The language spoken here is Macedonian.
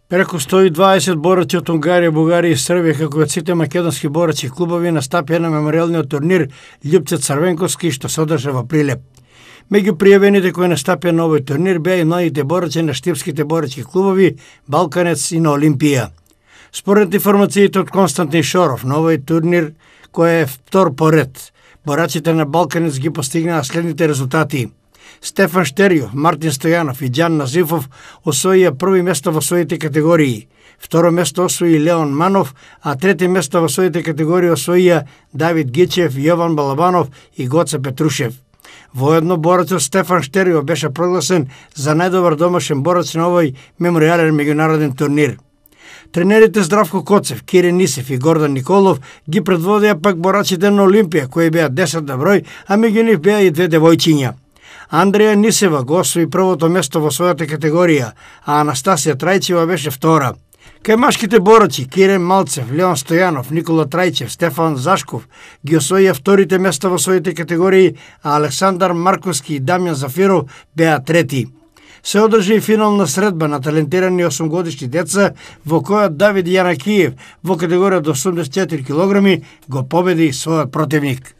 Преку 120 борци од Унгарија, Бугарија и Србија, како и сите македонски борци клубови настапија на меморијалниот турнир Љупце Црвенковски, што се одржа во Прилеп. Меѓу пријавените кои настапија на овој турнир беа и младите борци на штипските боречки клубови Балканец и на Олимпија. Според информациите од Константин Шоров, на овој турнир, кој е втор поред, борачите на Балканец ги постигнаа следните резултати. Стефан Штериов, Мартин Стојанов и Џан Назифов освоија први место во своите категории. Второ место освои Леон Манов, а трети место во своите категории освоија Давид Гичев, Јован Балабанов и Гоце Петрушев. Воедно борецот Стефан Штериов беше прогласен за најдобар домашен борец на овој меморијален меѓународен турнир. Тренерите Здравко Коцев, Кирин Нисев и Гордан Николов ги предводеа пак борачите на Олимпија, кои беа 10 на број, а меѓу нив беа и две девојчиња. Андреја Нисева го освои првото место во својата категорија, а Анастасија Трајчева беше втора. Кај машките борци Кирен Малцев, Леон Стојанов, Никола Трајчев, Стефан Зашков ги освоија вторите места во своите категории, а Александар Марковски и Дамјан Зафиров беа трети. Се одржи и финална средба на талентирани 8-годишни деца, во која Давид Јанакиев во категорија до 84 килограми го победи својот противник.